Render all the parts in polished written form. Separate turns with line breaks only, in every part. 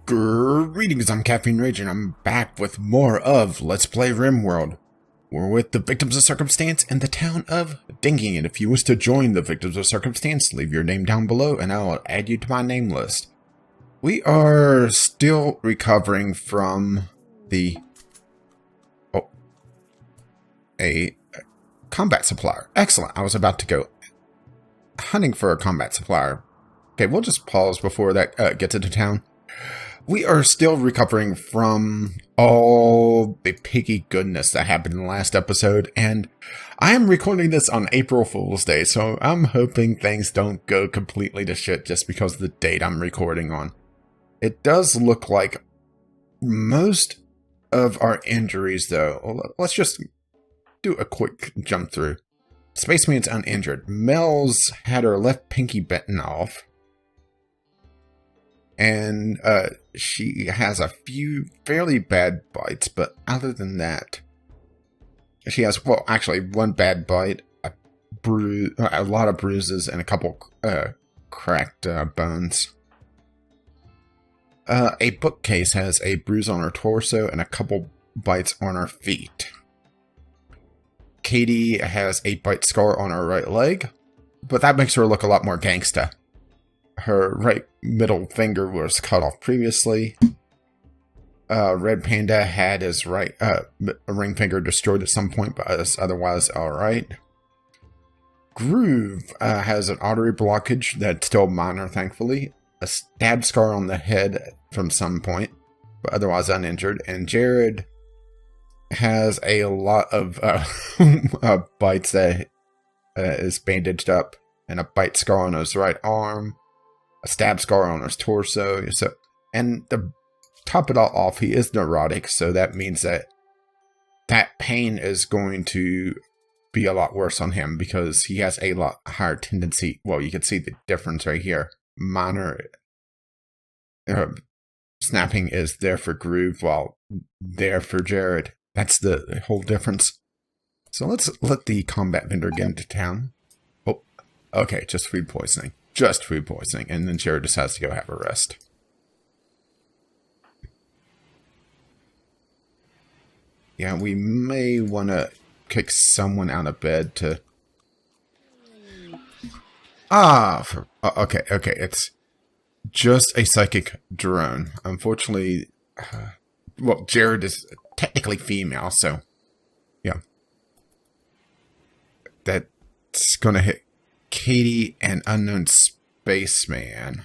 Greetings, I'm Caffeine Rage, and I'm back with more of Let's Play Rimworld. We're with the Victims of Circumstance in the town of Dingy, and if you wish to join the Victims of Circumstance, leave your name down below, and I'll add you to my name list. We are still recovering from the... a combat supplier. Excellent, I was about to go hunting for a combat supplier. Okay, we'll just pause before that gets into town. We are still recovering from all the piggy goodness that happened in the last episode, and I am recording this on April Fool's Day, so I'm hoping things don't go completely to shit just because of the date I'm recording on. It does look like most of our injuries, though. Let's just do a quick jump through. Spaceman's uninjured. Mel's had her left pinky bitten off. And she has a few fairly bad bites, but other than that, she has, well, actually one bad bite, a lot of bruises, and a couple cracked bones. A bookcase has a bruise on her torso and a couple bites on her feet. Katie has a bite scar on her right leg, but that makes her look a lot more gangsta. Her right middle finger was cut off previously. Red Panda had his right ring finger destroyed at some point, but is otherwise alright. Groove has an artery blockage that's still minor, thankfully. A stab scar on the head from some point, but otherwise uninjured. And Jared has a lot of bites that is bandaged up, and a bite scar on his right arm. A stab scar on his torso. And to top it all off, he is neurotic, so that means that pain is going to be a lot worse on him because he has a lot higher tendency. Well, you can see the difference right here. Minor snapping is there for Groove, while there for Jared. That's the whole difference. So let's let the combat vendor get into town. Oh, okay, just food poisoning. Just food poisoning, and then Jared decides to go have a rest. Yeah, we may want to kick someone out of bed to... okay, it's just a psychic drone. Unfortunately, well, Jared is technically female, so, yeah. That's gonna hit Katie and Unknown Spaceman.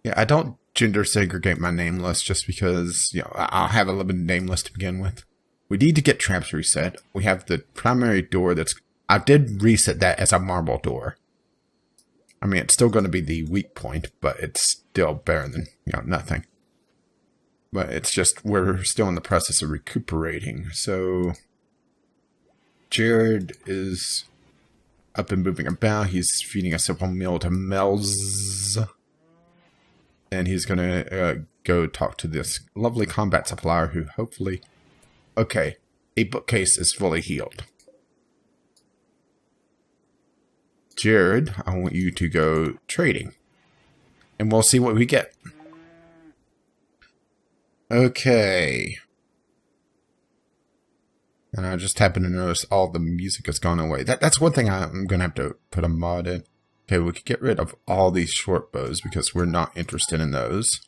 Yeah, I don't gender segregate my name list just because, you know, I'll have a limited name list to begin with. We need to get traps reset. We have the primary door that's... I did reset that as a marble door. I mean, it's still going to be the weak point, but it's still better than, you know, nothing. But it's just, we're still in the process of recuperating. So, Jared is up and moving about. He's feeding a simple meal to Mel's. And he's going to go talk to this lovely combat supplier who hopefully... Okay, a bookcase is fully healed. Jared, I want you to go trading. And we'll see what we get. Okay. And I just happen to notice all the music has gone away. That's one thing I'm going to have to put a mod in. Okay, we could get rid of all these short bows because we're not interested in those.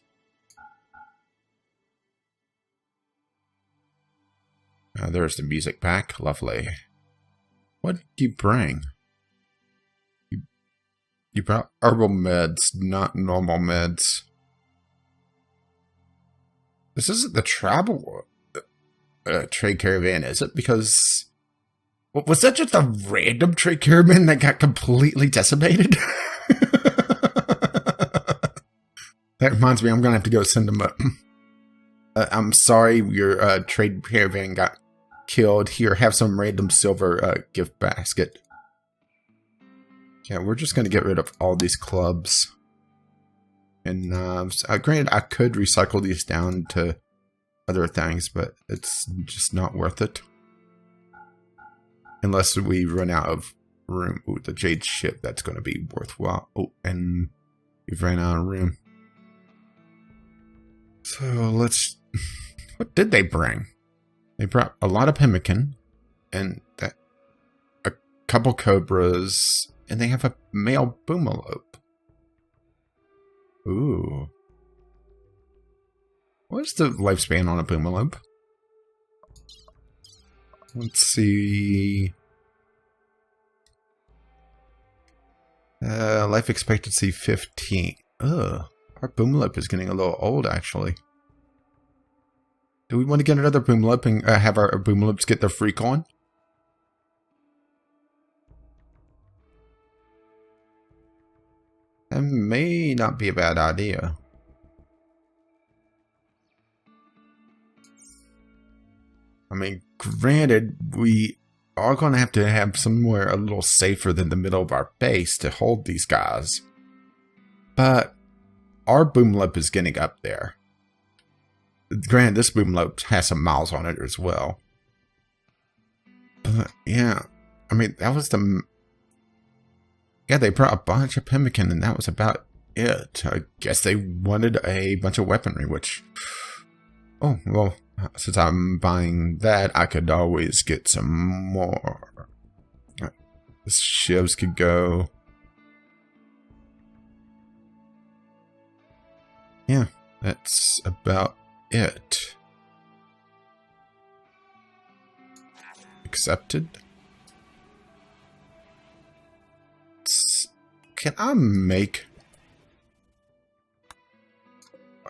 There's the music back. Lovely. What did you bring? You brought herbal meds, not normal meds. This isn't the travel trade caravan, is it? Because... was that just a random trade caravan that got completely decimated? That reminds me, I'm going to have to go send them up. I'm sorry your trade caravan got killed. Here, have some random silver gift basket. Yeah, we're just going to get rid of all these clubs and knives. Granted, I could recycle these down to other things, but it's just not worth it. Unless we run out of room. Ooh, the jade ship, that's going to be worthwhile. Oh, and we've ran out of room. So let's... What did they bring? They brought a lot of pemmican and a couple cobras, and they have a male boomalope. Ooh. What's the lifespan on a boomalope? Let's see. Life expectancy 15. Ugh. Our boomalope is getting a little old, actually. Do we want to get another boomalope and have our boomalopes get their freak on? That may not be a bad idea. I mean, granted, we are going to have somewhere a little safer than the middle of our base to hold these guys. But our boomalope is getting up there. Granted, this boomalope has some miles on it as well. But, yeah. I mean, that was the... Yeah, they brought a bunch of pemmican, and that was about it. I guess they wanted a bunch of weaponry, which... Oh, well, since I'm buying that, I could always get some more. The shivs could go. Yeah, that's about it. Accepted. Can I make...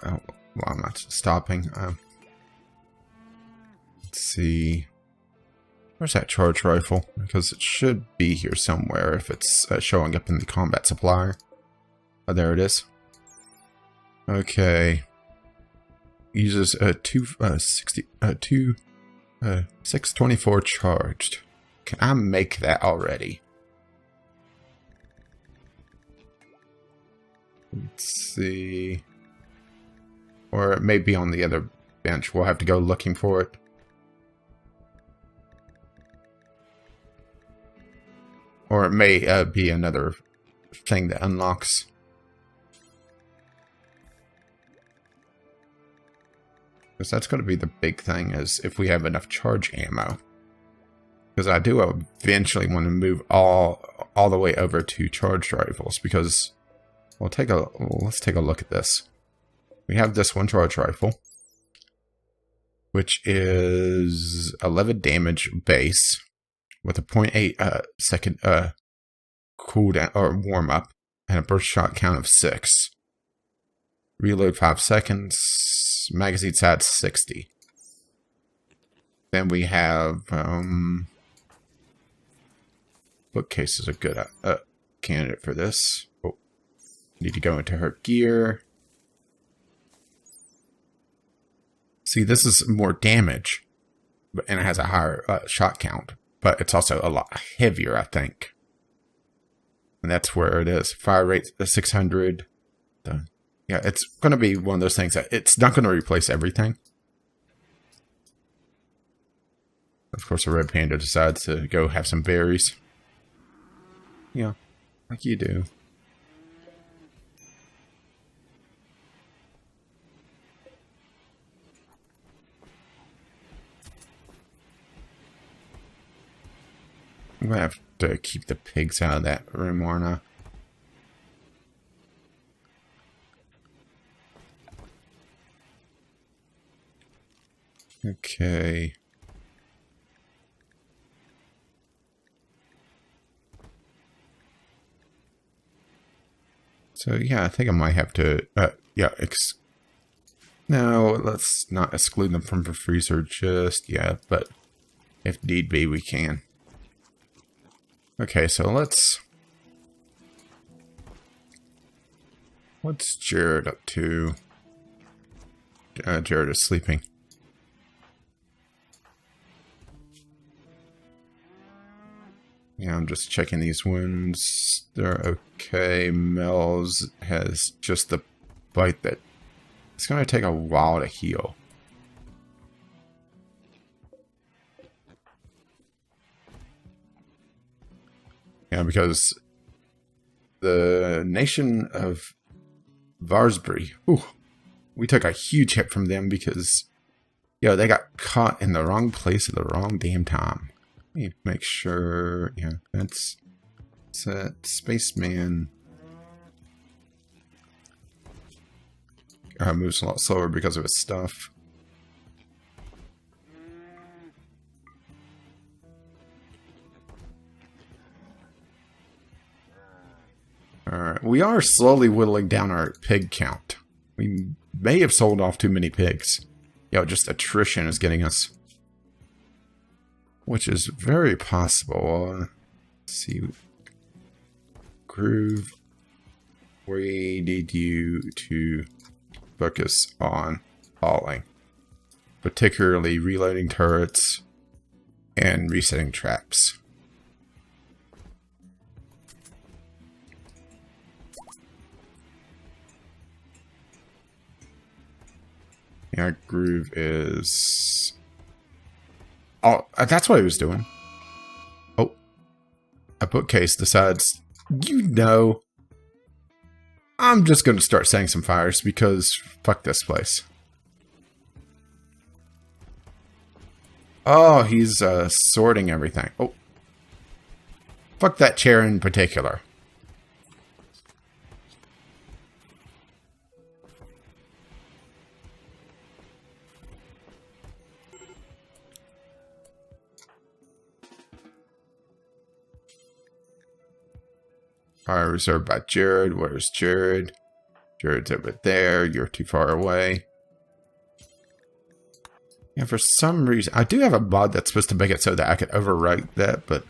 Well, I'm not stopping. Let's see. Where's that charge rifle? Because it should be here somewhere if it's showing up in the combat supplier. Oh, there it is. Okay. Uses 624 charged. Can I make that already? Let's see. Or it may be on the other bench. We'll have to go looking for it. Or it may be another thing that unlocks. Because that's going to be the big thing, is if we have enough charge ammo. Because I do eventually want to move all the way over to charged rifles. Because let's take a look at this. We have this one charge rifle, which is 11 damage base with a 0.8 second cooldown or warm up and a burst shot count of 6. Reload 5 seconds. Magazine size 60. Then we have bookcase is a good candidate for this. Oh, need to go into her gear. See, this is more damage, and it has a higher shot count, but it's also a lot heavier, I think. And that's where it is. Fire rate 600. Yeah, it's going to be one of those things that it's not going to replace everything. Of course, a red panda decides to go have some berries. Yeah, like you do. I'm going to have to keep the pigs out of that room, aren't I? Okay. So, yeah, I think I might have to, yeah, no, let's not exclude them from the freezer just yet, but if need be, we can. Okay, so what's Jared up to? Jared is sleeping. Yeah, I'm just checking these wounds. They're okay. Mel's has just the bite that it's going to take a while to heal. Yeah, because the nation of Varsbury, we took a huge hit from them because, yo, they got caught in the wrong place at the wrong damn time. Let me make sure, yeah, that's set spaceman. Moves a lot slower because of its stuff. Alright, we are slowly whittling down our pig count. We may have sold off too many pigs. Yo, just attrition is getting us. Which is very possible. Let's see. Groove. We need you to focus on hauling. Particularly reloading turrets and resetting traps. Yeah, Groove is... Oh, that's what he was doing. Oh. A bookcase decides, you know, I'm just going to start setting some fires because fuck this place. Oh, he's sorting everything. Oh. Fuck that chair in particular. Fire reserved by Jared. Where's Jared? Jared's over there. You're too far away. Yeah, for some reason, I do have a mod that's supposed to make it so that I could override that, but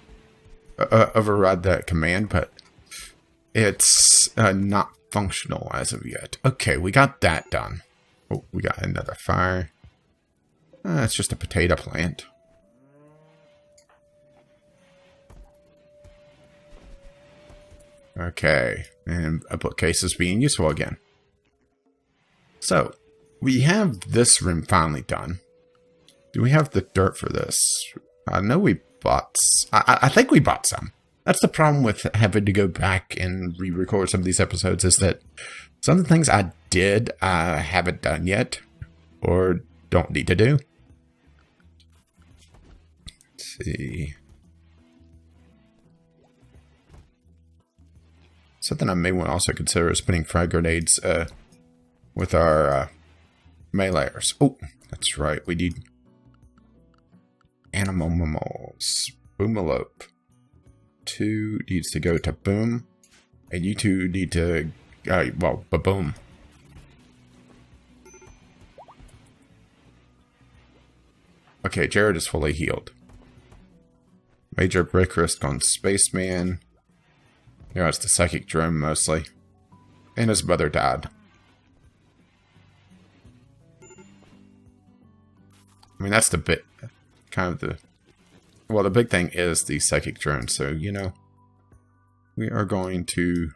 override that command, but it's not functional as of yet. Okay, we got that done. Oh, we got another fire. It's just a potato plant. Okay, and a bookcase is being useful again. So, we have this room finally done. Do we have the dirt for this? I know we bought... I think we bought some. That's the problem with having to go back and re-record some of these episodes, is that some of the things I did, I haven't done yet, or don't need to do. Let's see... Something I may want to also consider is putting frag grenades with our meleeers. Oh, that's right. We need animal mammals. Boomalope. 2 needs to go to Boom. And you 2 need to, well, Ba-Boom. Okay, Jared is fully healed. Major break risk on Spaceman. You know, it's the psychic drone mostly. And his mother died. I mean, that's the bit, kind of the... Well, the big thing is the psychic drone, so, you know, we are going to...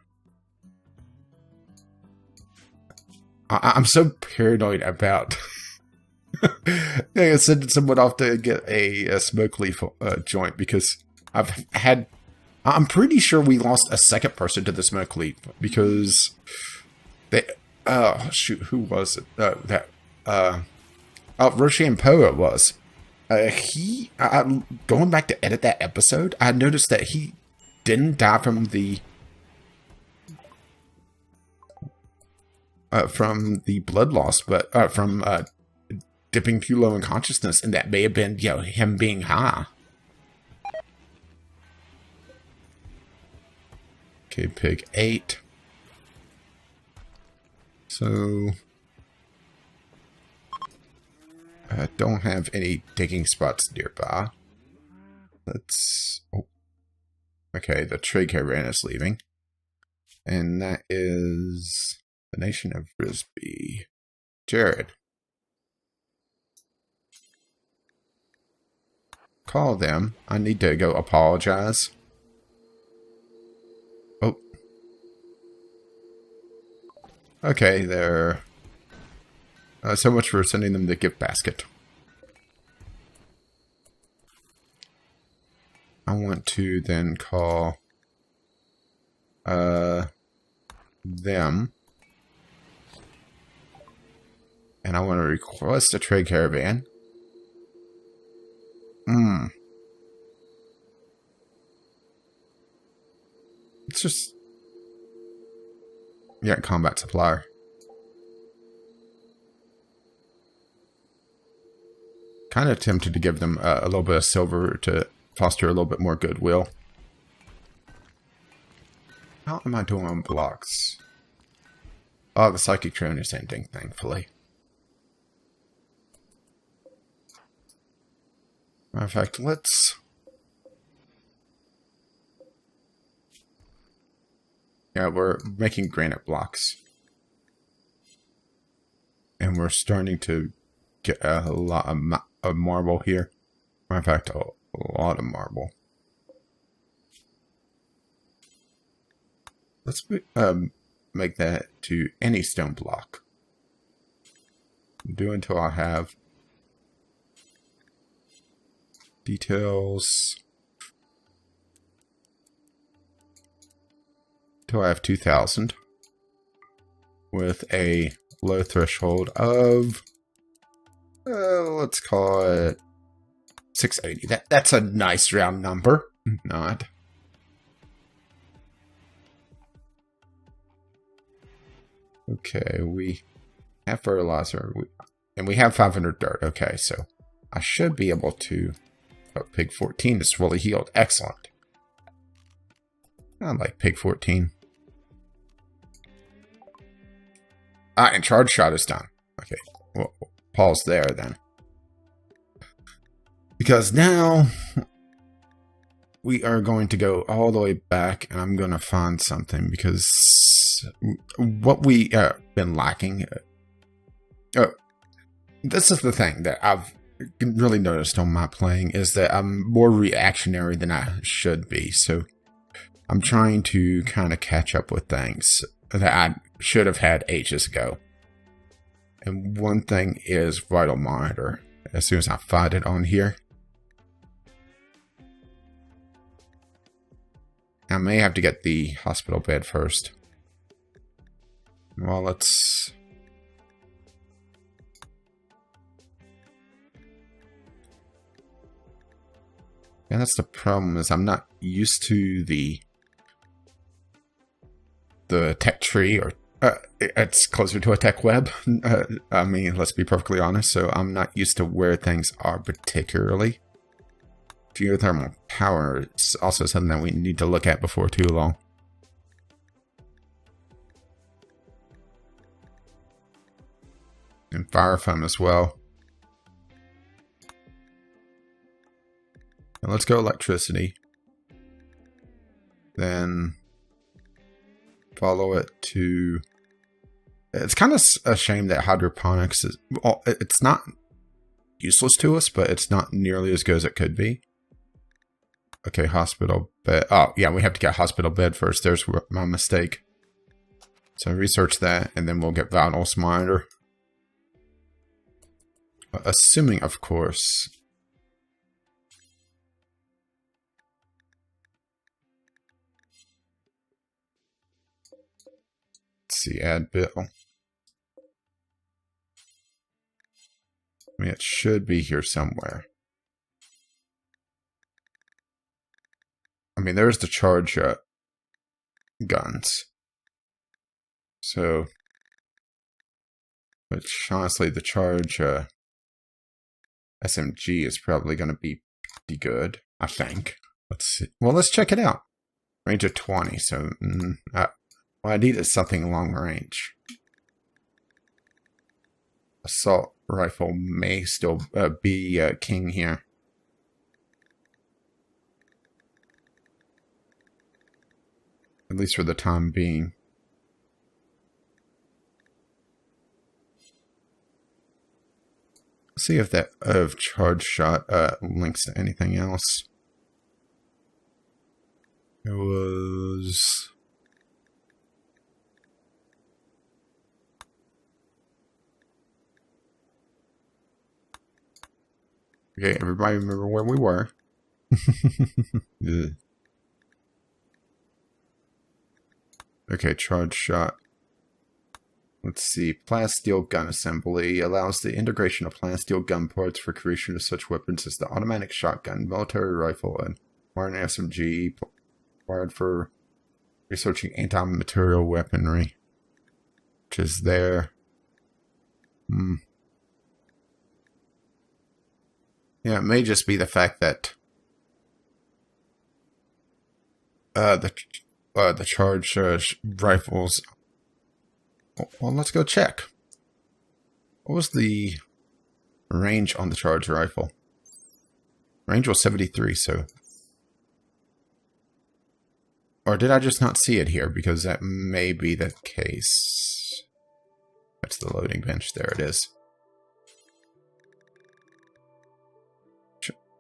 I'm so paranoid about sending someone off to get a smoke leaf joint, because I'm pretty sure we lost a second person to the smoke leaf, because they... Oh, shoot, who was it? Roshan Poe it was. Going back to edit that episode, I noticed that he didn't die from the blood loss, but from dipping too low in consciousness, and that may have been, you know, him being high. Okay, pig 8. So I don't have any digging spots nearby. Let's... Oh. Okay, the trade caravan is leaving. And that is the nation of Frisbee. Jared. Call them. I need to go apologize. Oh. Okay, they're... so much for sending them the gift basket. I want to then call them And I want to request a trade caravan. Hmm. It's just... Yeah, combat supplier. Kind of tempted to give them a little bit of silver to foster a little bit more goodwill. How am I doing on blocks? Oh, the psychic drone is ending, thankfully. Matter of fact, let's... Yeah, we're making granite blocks. And we're starting to get a lot of marble here. Matter of fact, a lot of marble. Let's make that to any stone block. Do until I have details. Until I have 2,000. With a low threshold of, let's call it 680. That's a nice round number. Not. Okay, we have fertilizer, and we have 500 dirt. Okay, so I should be able to... Oh, pig 14 is fully healed. Excellent. I like pig 14. Ah, and charge shot is done. Okay, well, pause there then. Because now we are going to go all the way back, and I'm going to find something, because what we been lacking... this is the thing that I've really noticed on my playing, is that I'm more reactionary than I should be. So I'm trying to kind of catch up with things that I should have had ages ago. And one thing is vital monitor. As soon as I find it on here, I may have to get the hospital bed first. Well, let's... Yeah, that's the problem, is I'm not used to the tech tree, or it's closer to a tech web. I mean, let's be perfectly honest. So I'm not used to where things are particularly. Geothermal power is also something that we need to look at before too long. And fire foam as well. And let's go electricity. Then follow it to... It's kind of a shame that hydroponics is... Well, it's not useless to us, but it's not nearly as good as it could be. Okay, hospital bed. Oh, yeah, we have to get hospital bed first. There's my mistake. So research that, and then we'll get vitals monitor. Assuming, of course... Let's see, add bill. I mean, it should be here somewhere. I mean, there's the charge guns. So, which honestly, the charge SMG is probably going to be pretty good, I think. Let's see. Well, let's check it out. Range of 20, so what I need is something long range. Assault rifle may still be king here. At least for the time being. Let's see if that charge shot links to anything else. It was... Okay, everybody remember where we were. Okay, charge shot. Let's see. Plasteel gun assembly allows the integration of plasteel gun parts for creation of such weapons as the automatic shotgun, military rifle, and modern SMG, required for researching anti-material weaponry, which is there. Yeah, it may just be the fact that the charge rifles. Well, let's go check. What was the range on the charge rifle? Range was 73, so. Or did I just not see it here? Because that may be the case. That's the loading bench. There it is.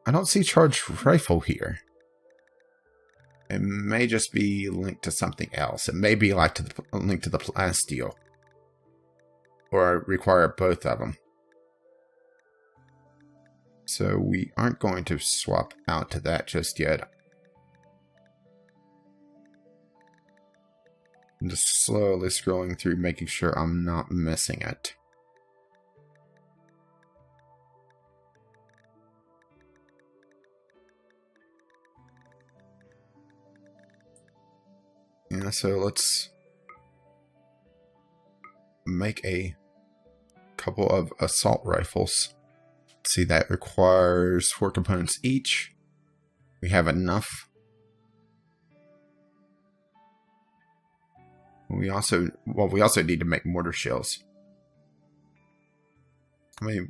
I don't see charged rifle here. It may just be linked to something else. It may be like linked to the plasteel. Or require both of them. So we aren't going to swap out to that just yet. I'm just slowly scrolling through, making sure I'm not missing it. Yeah, so let's make a couple of assault rifles. Let's see, that requires 4 components each. We have enough. We also need to make mortar shells. How many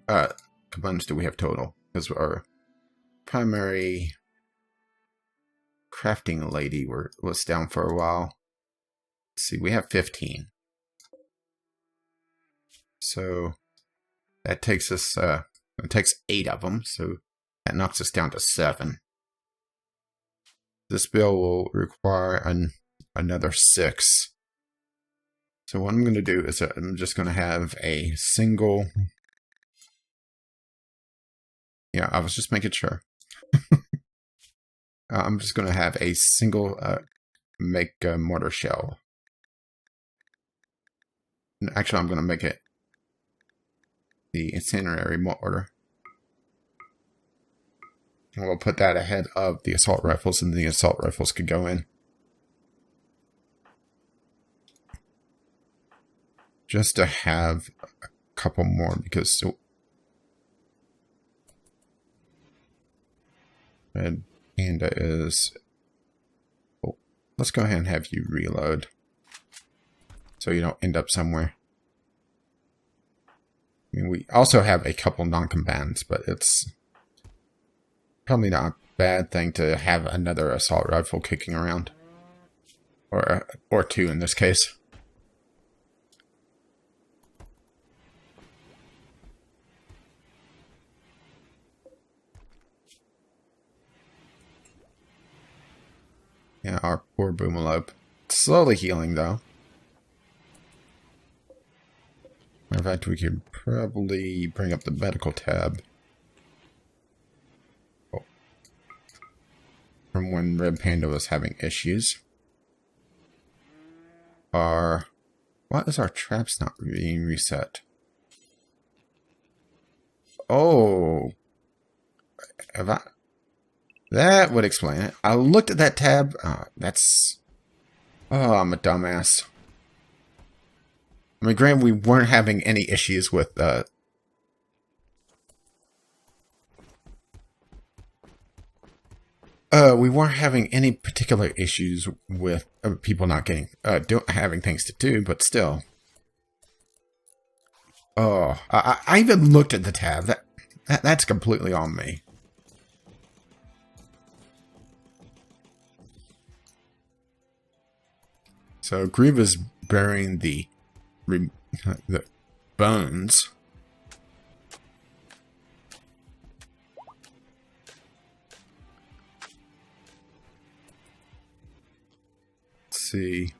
components do we have total? Because our primary crafting lady was down for a while. Let's see, we have 15. So that takes us, it takes 8 of them, so that knocks us down to 7. This bill will require another 6. So what I'm going to do is I'm just going to have a single... Yeah, I was just making sure. I'm just going to have a single make a mortar shell. Actually, I'm going to make it the incendiary mortar. And we'll put that ahead of the assault rifles, and the assault rifles could go in. Just to have a couple more, because Red Panda is... Oh, let's go ahead and have you reload, so you don't end up somewhere. I mean, we also have a couple non-combatants, but it's probably not a bad thing to have another assault rifle kicking around. Or 2 in this case. Yeah, our poor Boomalope. Slowly healing, though. Matter of fact, we could probably bring up the medical tab. Oh. From when Red Panda was having issues. Why is our traps not being reset? Oh. That would explain it. I looked at that tab. Oh, I'm a dumbass. I mean, granted, we weren't having any issues with we weren't having any particular issues with people not getting having things to do, but still. Oh, I even looked at the tab. That's completely on me. So Grieve is burying the bones. Let's see.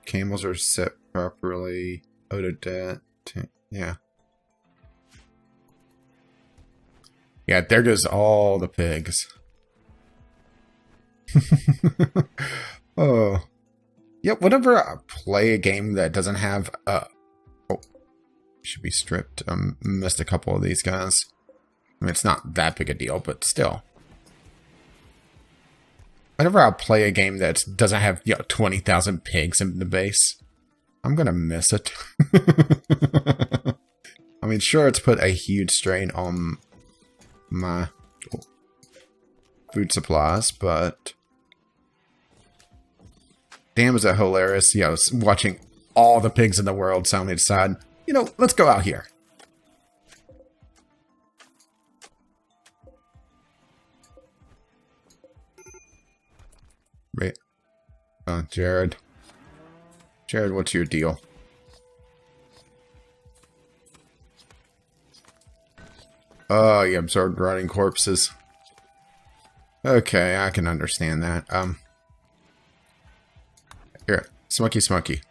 Camels are set properly. Ododat. Yeah. Yeah, there goes all the pigs. Oh. Yeah, whenever I play a game that doesn't have should be stripped. Missed a couple of these guys. I mean, it's not that big a deal, but still. Whenever I play a game that doesn't have 20,000 pigs in the base, I'm gonna miss it. I mean, sure, it's put a huge strain on my food supplies, but damn, is that hilarious? Watching all the pigs in the world suddenly decide, let's go out here. Wait. Jared. Jared, what's your deal? Oh, you absorbed rotting corpses. Okay, I can understand that. Here, Smoky Smoky.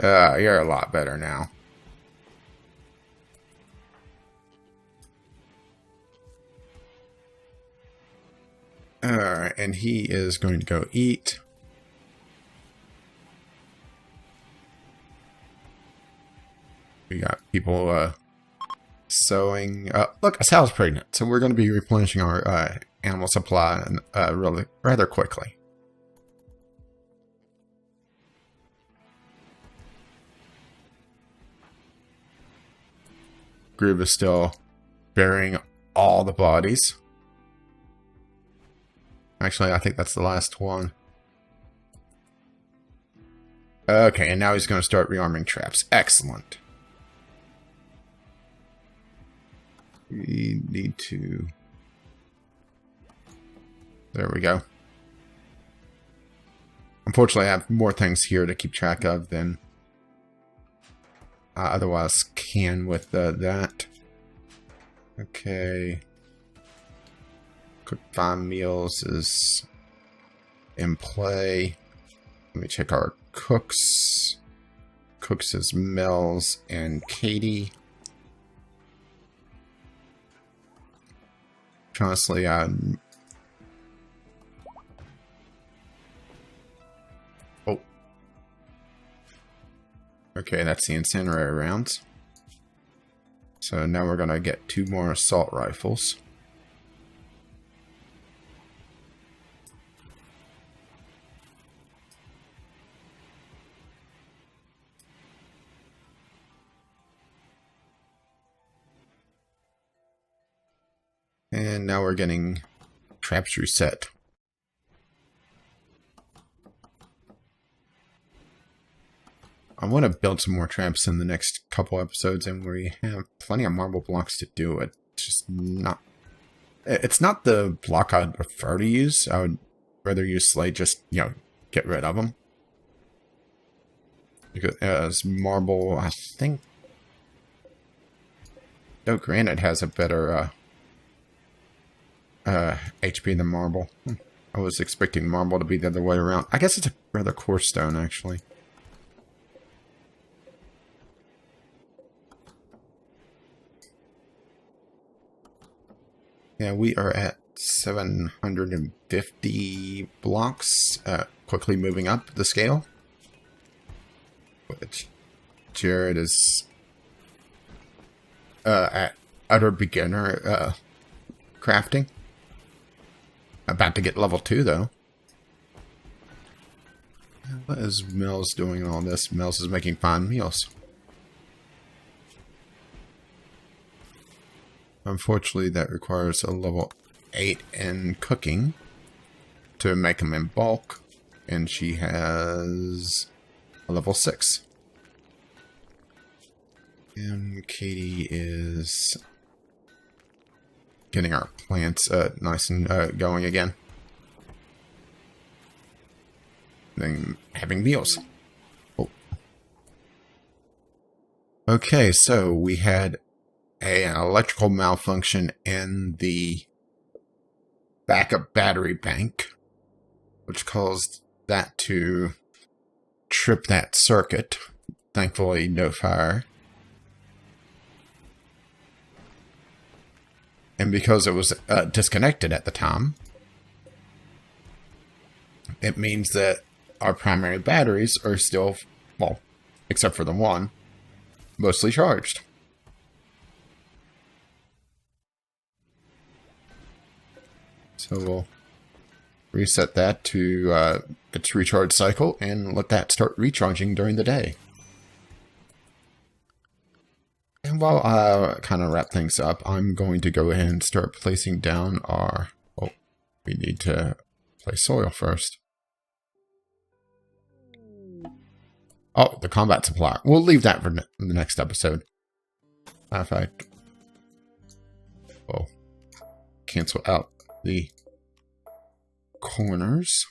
You're a lot better now. Alright, and he is going to go eat. We got people sowing. Look, a sow's pregnant, so we're going to be replenishing our animal supply rather quickly. Groove is still burying all the bodies. Actually, I think that's the last one. Okay, and now he's going to start rearming traps. Excellent. We need to... There we go. Unfortunately, I have more things here to keep track of than I otherwise can with that. Okay. Cook 5 meals is in play. Let me check our cooks. Cooks is Mills and Katie. Constantly on. Oh. Okay, that's the incendiary rounds. So now we're gonna get 2 more assault rifles. And now we're getting traps reset. I want to build some more traps in the next couple episodes, and we have plenty of marble blocks to do it. It's just not... It's not the block I'd prefer to use. I would rather use slate, just, get rid of them. Because marble, I think... No, granite has a better... HP than marble. I was expecting marble to be the other way around. I guess it's a rather coarse stone, actually. Yeah, we are at 750 blocks. Quickly moving up the scale. Which Jared is at utter beginner crafting. About to get level 2, though. What is Mills doing in all this? Mills is making fine meals. Unfortunately, that requires a level 8 in cooking to make them in bulk. And she has a level 6. And Katie is... getting our plants nice and going again. Then having meals. Oh. Okay, so we had an electrical malfunction in the backup battery bank, which caused that to trip that circuit. Thankfully, no fire. And because it was disconnected at the time, it means that our primary batteries are still, well, except for the one, mostly charged. So we'll reset that to its recharge cycle and let that start recharging during the day. And while I kind of wrap things up, I'm going to go ahead and start placing down our... Oh, we need to place soil first. Oh, the combat supplier. We'll leave that for the next episode. If I... Oh. Cancel out the corners.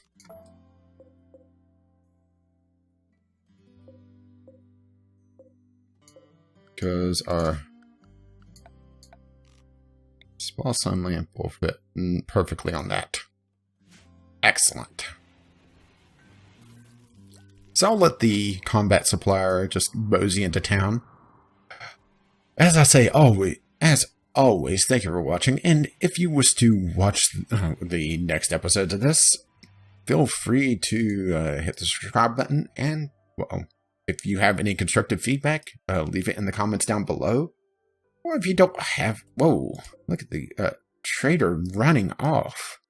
Because our small sun lamp will fit perfectly on that. Excellent. So I'll let the combat supplier just mosey into town. As I say, as always, thank you for watching. And if you wish to watch the next episodes of this, feel free to hit the subscribe button. And, well, if you have any constructive feedback, leave it in the comments down below. Or if you don't have... Whoa, look at the trader running off.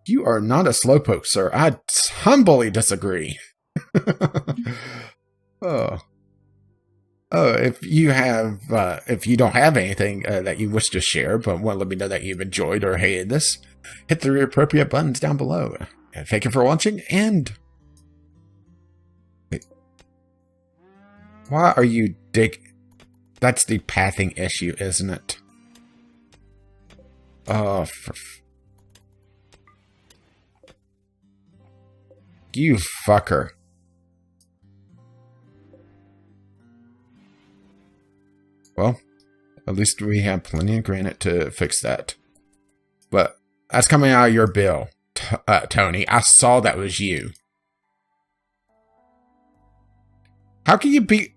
You are not a slowpoke, sir. I humbly disagree. Oh, if you don't have anything that you wish to share, but want to let me know that you've enjoyed or hated this, hit the appropriate buttons down below. And thank you for watching, and... Wait. Why are you That's the pathing issue, isn't it? Oh, you fucker. Well, at least we have plenty of granite to fix that. But that's coming out of your bill, Tony. I saw that was you. How can you be...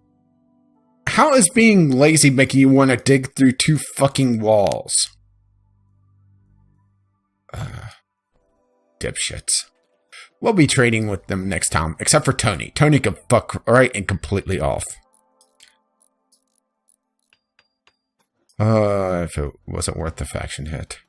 How is being lazy making you want to dig through 2 fucking walls? Dipshits. We'll be trading with them next time, except for Tony. Tony can fuck right and completely off. If it wasn't worth the faction hit.